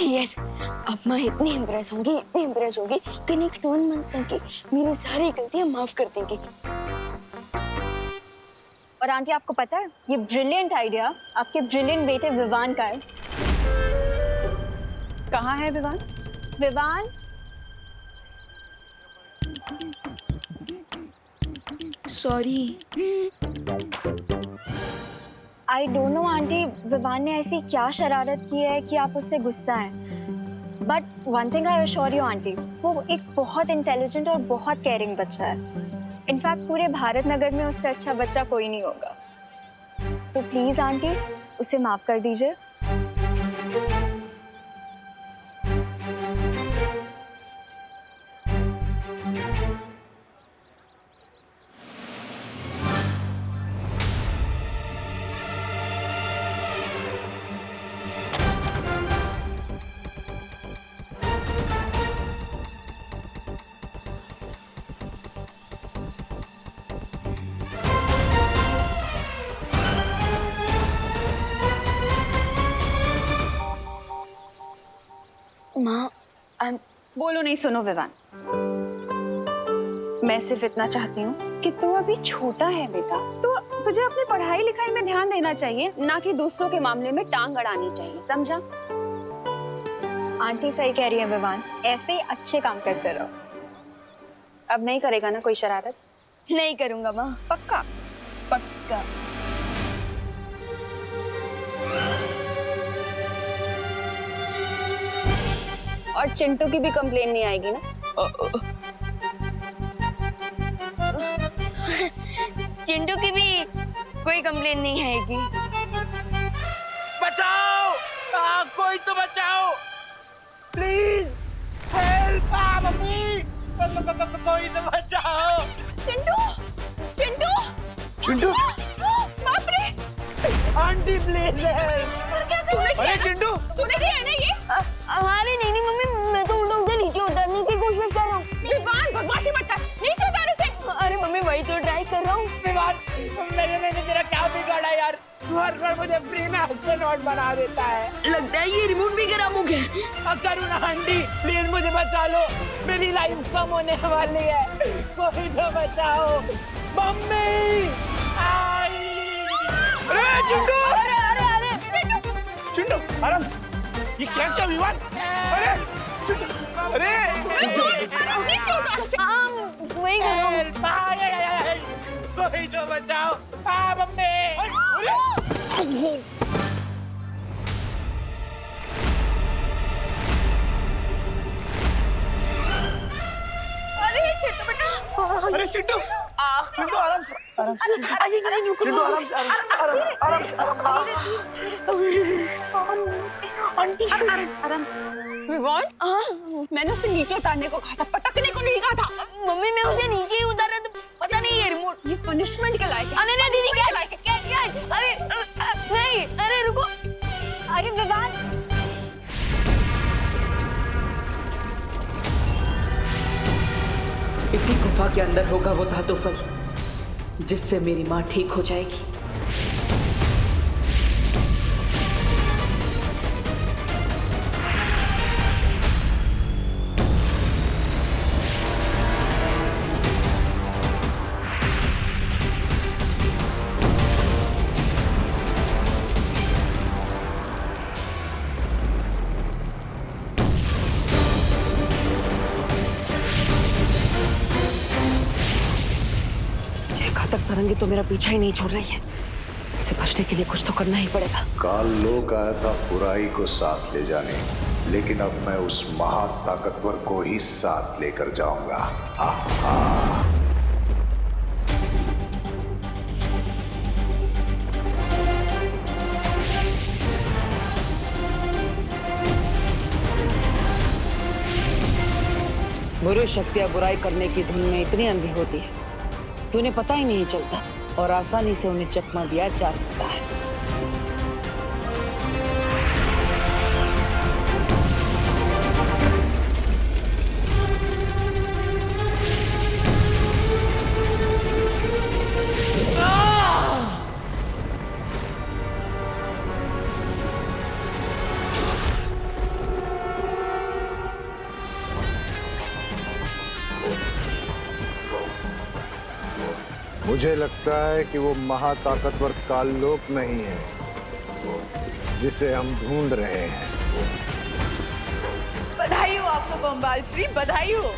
Yes, अब मैं इतनी इम्प्रेस होंगी कि नेक्स्ट 1 मंथ तक की मेरी सारी गलतियां माफ कर देंगी। और आंटी आपको पता है ये ब्रिलियंट आइडिया आपके ब्रिलियंट बेटे विवान का है। कहाँ है Vivaan? Vivaan, sorry. I don't know aunty, Vivaan ने ऐसी क्या शरारत की है कि आप उससे गुस्सा हैं। But one thing I assure you aunty, वो एक बहुत इंटेलिजेंट और बहुत केयरिंग बच्चा है। इनफैक्ट पूरे भारत नगर में उससे अच्छा बच्चा कोई नहीं होगा। तो प्लीज आंटी उसे माफ कर दीजिए। माँ, बोलो नहीं। सुनो विवान, मैं सिर्फ इतना चाहती हूँ कि तू अभी छोटा है बेटा, तो तुझे अपनी पढ़ाई लिखाई में ध्यान देना चाहिए, ना कि दूसरों के मामले में टांग अड़ानी चाहिए, समझा? आंटी सही कह रही है विवान, ऐसे ही अच्छे काम करते रहो। अब नहीं करेगा ना कोई शरारत? नहीं करूंगा माँ। पक्का? पक्का। और चिंटू की भी कंप्लेन नहीं आएगी ना? चिंटू की भी कोई कंप्लेन नहीं आएगी। बचाओ! कोई तो बचाओ! Please help! मम्मी! कोई तो बचाओ! चिंटू! चिंटू! चिंटू! बाप रे! Aunty please help! पर क्या कर? अरे चिंटू! तूने किया है ना ये? अरे नहीं मम्मी, मैं तो उल्टों से नीचे उतरने की कोशिश कर रहा हूँ। विवान बदमाशी मत कर, नीचे उतारे से। अरे मम्मी वही तो ट्राई कर रहा हूँ। मैंने तेरा क्या बिगाड़ा यार? हर मुझे फ्री में एस्ट्रोनॉट बना देता है। लगता है ये रिमोट भी खराब हो गया। करुणा आंटी प्लीज मुझे बचा लो, मेरी लाइफ कम होने वाली है, कोई तो बचाओ। मम्मी! अरे चिंटू! अरे चिंटू आराम से, ये क्या क्या विवाद? अरे चिंटू! अरे नीचे उतारे से। वही कर रहा हूँ। कोई तो बचाओ। मम्मी! अरे चिंटू बेटा! अरे चिंटू! चिंटू आराम से, आराम से। चिंटू आराम से, आराम से। आराम से। विवान, मैंने उसे नीचे उतारने को कहा था, पटकने को नहीं कहा था। मम्मी मैं उसे नीचे ही उतार रहा था, पता नहीं ये रिमोट। ये पनिशमेंट के लायक है। अरे नहीं दीदी, क्या लायक है? क्या? अरे नहीं, अरे रुको। अरे विवान, इसी गुफा के अंदर होगा वो धातु फल, जिससे मेरी माँ ठीक हो जाएगी। घातक तरंगे तो मेरा पीछा ही नहीं छोड़ रही है। इससे बचने के लिए कुछ तो करना ही पड़ेगा। काल लोक आया था बुराई को साथ ले जाने, लेकिन अब मैं उस महा ताकतवर को ही साथ लेकर जाऊंगा। आहा। बुरी शक्तियां बुराई करने की धुन में इतनी अंधी होती है कि उन्हें पता ही नहीं चलता और आसानी से उन्हें चकमा दिया जा सकता है। मुझे लगता है कि वो महाताकतवर काललोक नहीं है जिसे हम ढूंढ रहे हैं। बधाई हो आपको बम्बाल श्री, बधाई हो।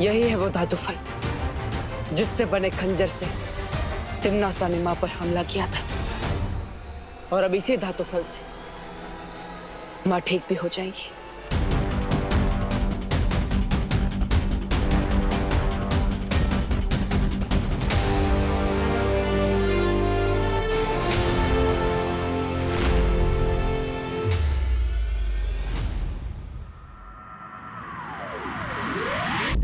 यही है वो धातु फल जिससे बने खंजर से तिम्नासा ने मां पर हमला किया था, और अब इसी धातु फल से मां ठीक भी हो जाएगी।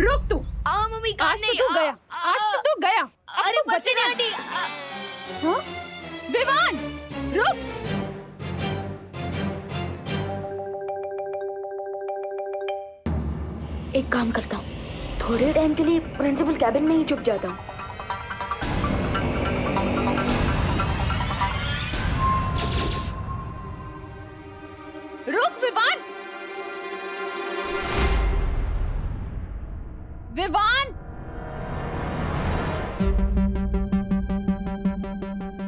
रुक तू, मम्मी आज तो तू गया, आज तो तू गया। अरे बच्चे ने आंटी। हाँ? विवान, रुक। एक काम करता हूँ, थोड़े टाइम के लिए प्रिंसिपल कैबिन में ही छुप जाता हूँ। रुक विवान, विवान।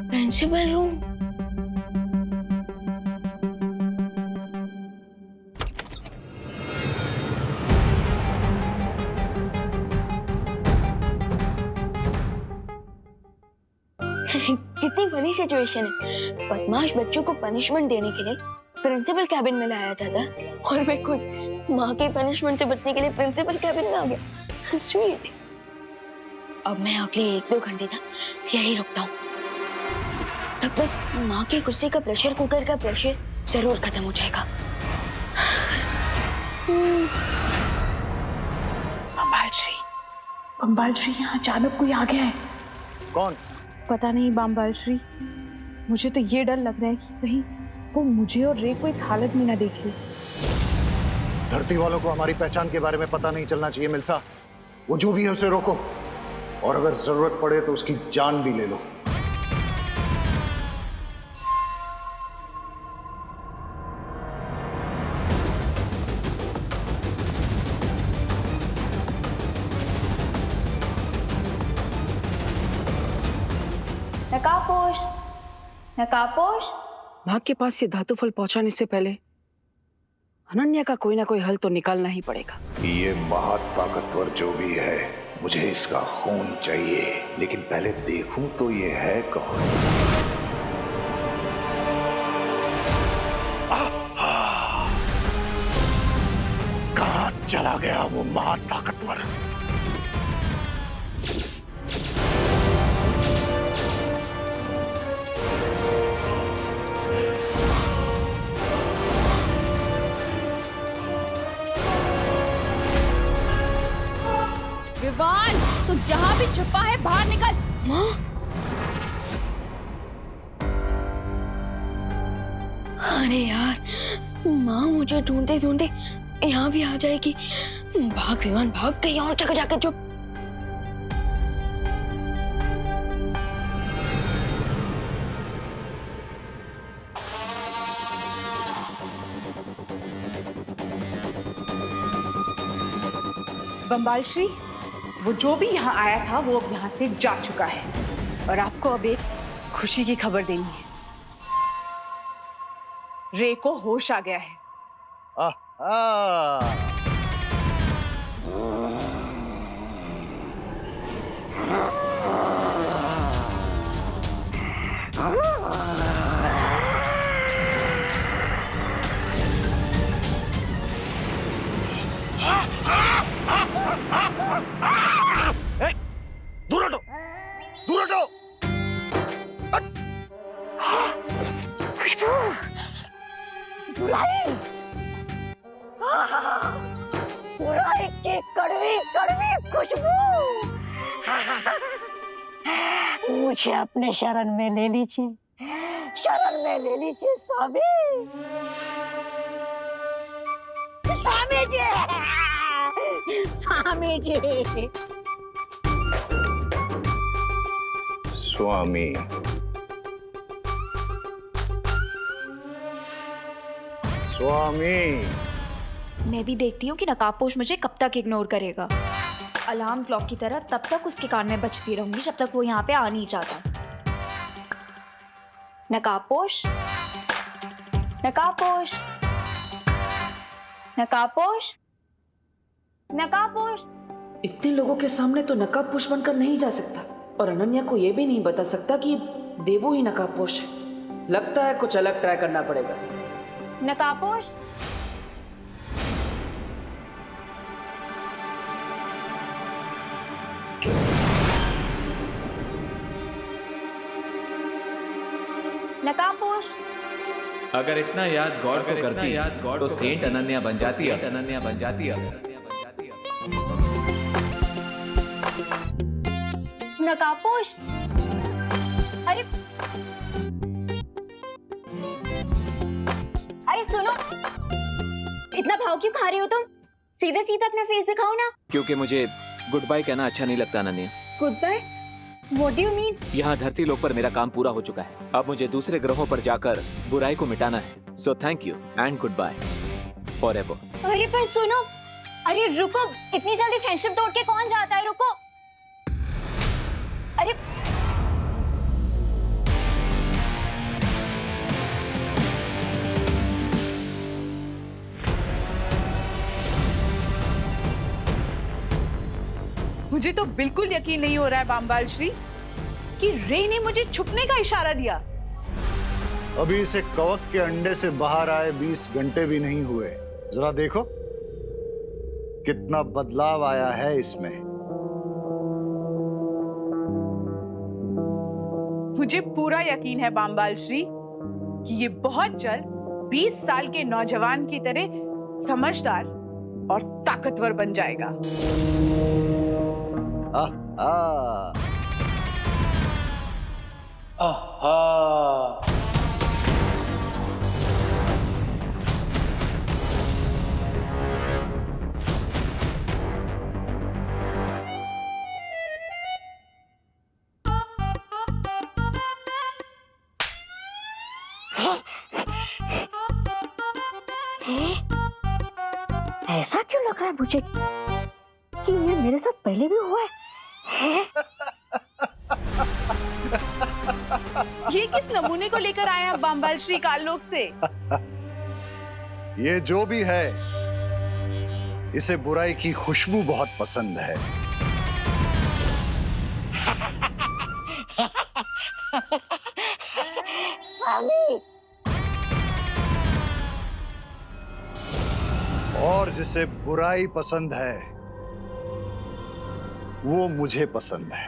Principal room. कितनी बड़ी सिचुएशन है। बदमाश बच्चों को पनिशमेंट देने के लिए प्रिंसिपल कैबिन में लाया जाता है, और मैं खुद माँ के पनिशमेंट से बचने के लिए प्रिंसिपल कैबिन में आ गया। स्वीट। अब मैं अगले 1-2 घंटे तक यही रुकता हूँ। तब तक माँ के गुस्से का प्रेशर कुकर का प्रेशर जरूर खत्म हो जाएगा। बम्बाल श्री यहाँ अचानक कोई आ गया है। कौन? पता नहीं बम्बाल श्री, मुझे तो ये डर लग रहा है कि कहीं वो मुझे और रे को इस हालत में ना देख ले। धरती वालों को हमारी पहचान के बारे में पता नहीं चलना चाहिए मिल्सा। वो जो भी है उसे रोको, और अगर जरूरत पड़े तो उसकी जान भी ले लो। नकापोश, नकापोश। मां के पास ये धातु फल पहुंचाने से पहले अनन्या का कोई ना कोई हल तो निकालना ही पड़ेगा। ये महाताकतवर जो भी है, मुझे इसका खून चाहिए, लेकिन पहले देखूं तो ये है कौन। कहां चला गया वो महाताकतवर? विवान, तू जहाँ भी छुपा है बाहर निकल। माँ, अरे यार, माँ मुझे ढूंढते ढूंढते यहाँ भी आ जाएगी। भाग विवान भाग, कहीं और जगह जाकर चुप। बम्बाल श्री, वो जो भी यहाँ आया था वो अब यहाँ से जा चुका है, और आपको अब एक खुशी की खबर देनी है। रे को होश आ गया है। दूर हटो, दूर हटो। बुराई की कड़वी कड़वी खुशबू। मुझे अपने शरण में ले लीजिए, शरण में ले लीजिए स्वामी। स्वामी जी, स्वामी जी। स्वामी, स्वामी। मैं भी देखती हूँ कि नकाबपोश मुझे कब तक इग्नोर करेगा। अलार्म क्लॉक की तरह तब तक उसके कान में बजती रहूंगी जब तक वो यहाँ पे आ नहीं जाता। नकाबपोश, नकाबपोश, नकाबपोश, नकाबपोश। इतने लोगों के सामने तो नकाबपोश बनकर नहीं जा सकता, और अनन्या को ये भी नहीं बता सकता कि देवू ही नकाबपोश है। लगता है कुछ अलग ट्राई करना पड़ेगा। नकाबपोश, नकाबपोश। अगर इतना याद गॉड को करती तो सेंट अनन्या बन जाती है। अनन्या बन जाती है। नकाबपोश, अरे अरे सुनो, इतना भाव क्यों खा रहे हो तुम? सीधे सीधे अपना फेस दिखाओ ना। क्योंकि मुझे गुड बाय कहना अच्छा नहीं लगता Ananya. Goodbye? What do you mean? यहाँ धरती लोक पर मेरा काम पूरा हो चुका है। अब मुझे दूसरे ग्रहों पर जाकर बुराई को मिटाना है। So thank you and goodbye forever. अरे पर सुनो, अरे रुको, इतनी जल्दी फ्रेंडशिप तोड़ के कौन जाता है? रुको, अरे मुझे तो बिल्कुल यकीन नहीं हो रहा है बामबाल श्री कि रे ने मुझे छुपने का इशारा दिया। अभी इसे कवक के अंडे से बाहर आए 20 घंटे भी नहीं हुए। जरा देखो कितना बदलाव आया है इसमें। मुझे पूरा यकीन है बामबाल श्री कि ये बहुत जल्द 20 साल के नौजवान की तरह समझदार और ताकतवर बन जाएगा। ऐसा क्यों लग रहा है मुझे कि ये मेरे साथ पहले भी हुआ है? ये किस नमूने को लेकर आए हैं बामबाल श्री काललोक से? ये जो भी है, इसे बुराई की खुशबू बहुत पसंद है। और जिसे बुराई पसंद है वो मुझे पसंद है।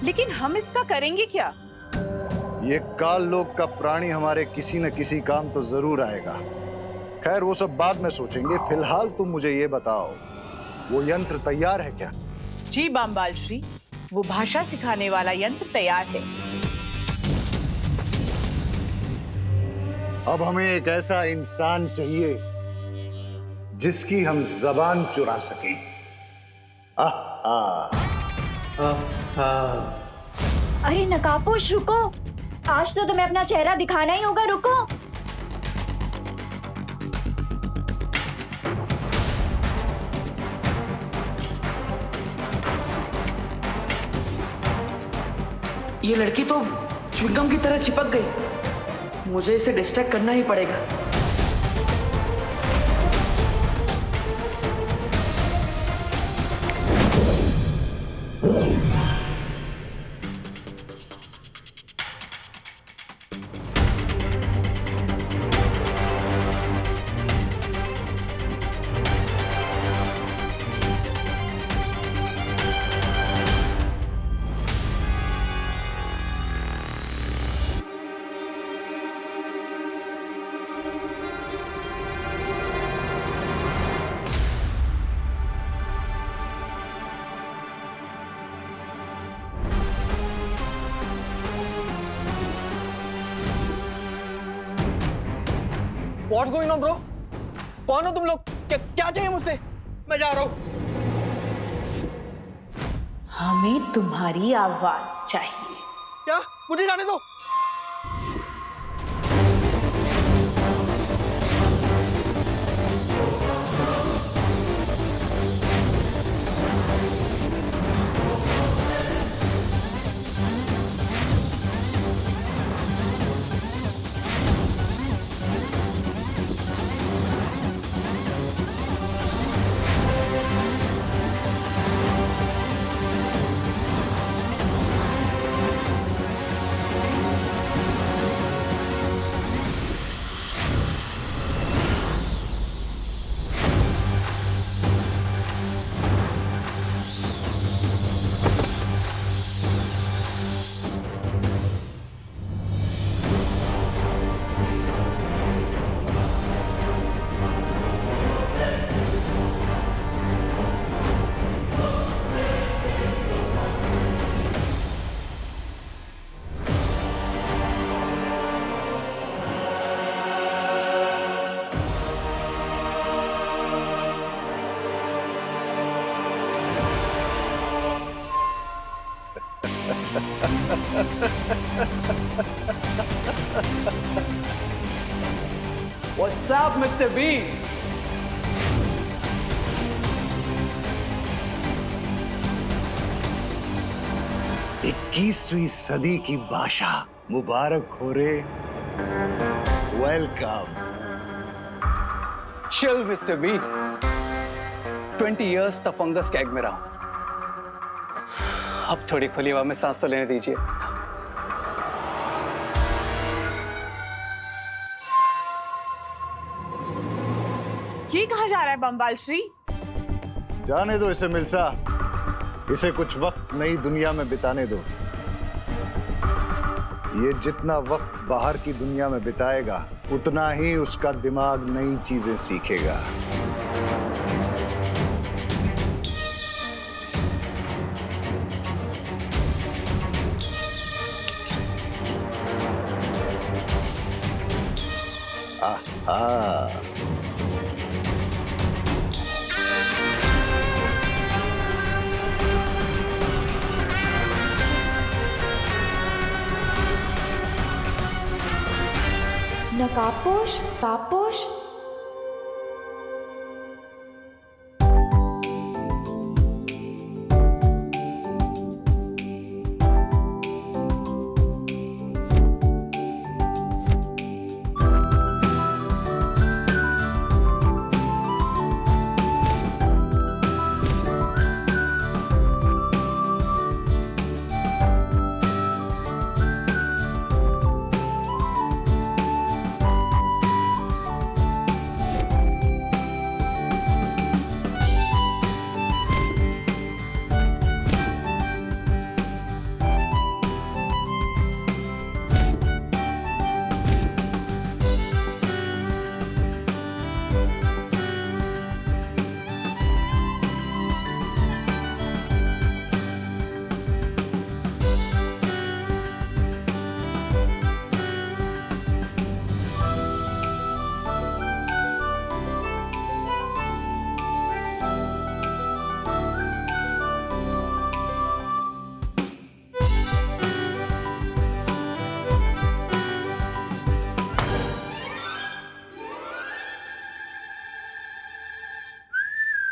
लेकिन हम इसका करेंगे क्या? ये काल लोक का प्राणी हमारे किसी न किसी काम तो जरूर आएगा। खैर वो सब बाद में सोचेंगे। फिलहाल तुम मुझे ये बताओ, वो यंत्र तैयार है क्या? जी बामबाल श्री, वो भाषा सिखाने वाला यंत्र तैयार है। अब हमें एक ऐसा इंसान चाहिए जिसकी हम जबान चुरा सकें। अरे नकाबपोश रुको, आज तो तुम्हें अपना चेहरा दिखाना ही होगा। रुको, ये लड़की तो च्युइंगम की तरह चिपक गई। मुझे इसे डिस्ट्रैक्ट करना ही पड़ेगा। What's going on, bro? कौन हो तुम लोग? क्या चाहिए मुझसे? मैं जा रहा हूँ। हमें तुम्हारी आवाज चाहिए। क्या? मुझे जाने दो। What's up, Mr. Bean? 21वीं सदी की भाषा मुबारक हो रे। Welcome. Chill, Mr. B. 20 years तक फंगस कैग में रहा। अब थोड़ी खुली हवा में सांस तो लेने दीजिए। ये कहाँ जा रहा है बम्बाल श्री? जाने दो इसे मिल्सा, इसे कुछ वक्त नई दुनिया में बिताने दो। ये जितना वक्त बाहर की दुनिया में बिताएगा उतना ही उसका दिमाग नई चीजें सीखेगा। आहा। नकाबपोश, काबपोश।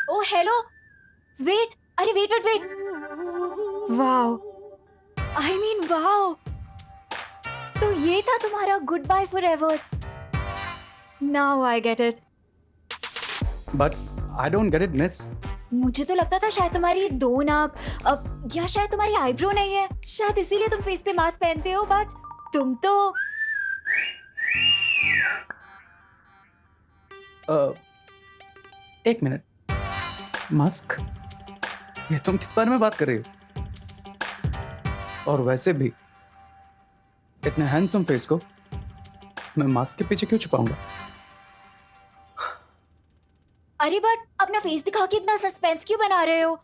ओ हेलो, वेट, अरे wait wait wait, wow, I mean wow, तो ये था तुम्हारा goodbye forever. Now I get it. But I don't get it miss. मुझे तो लगता था शायद तुम्हारी दो नाक, अब या शायद तुम्हारी आईब्रो नहीं है, शायद इसीलिए तुम फेस पे मास्क पहनते हो, बट तुम तो एक मिनट, मास्क? ये तुम किस बारे में बात कर रही हो? और वैसे भी इतने हैंडसम फेस को मैं मास्क के पीछे क्यों छुपाऊंगा? अरे बट अपना फेस दिखा के इतना सस्पेंस क्यों बना रहे हो?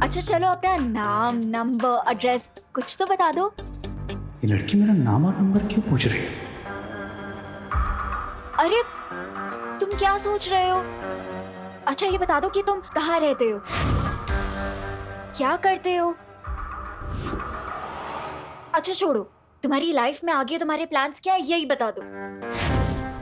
अच्छा चलो, अपना नाम, नंबर, एड्रेस कुछ तो बता दो। ये लड़की मेरा नाम और नंबर क्यों पूछ रही है? अरे तुम क्या सोच रहे हो? अच्छा ये बता दो कि तुम कहाँ रहते हो, क्या करते हो? अच्छा छोड़ो, तुम्हारी लाइफ में आगे तुम्हारे प्लान्स क्या है यही बता दो।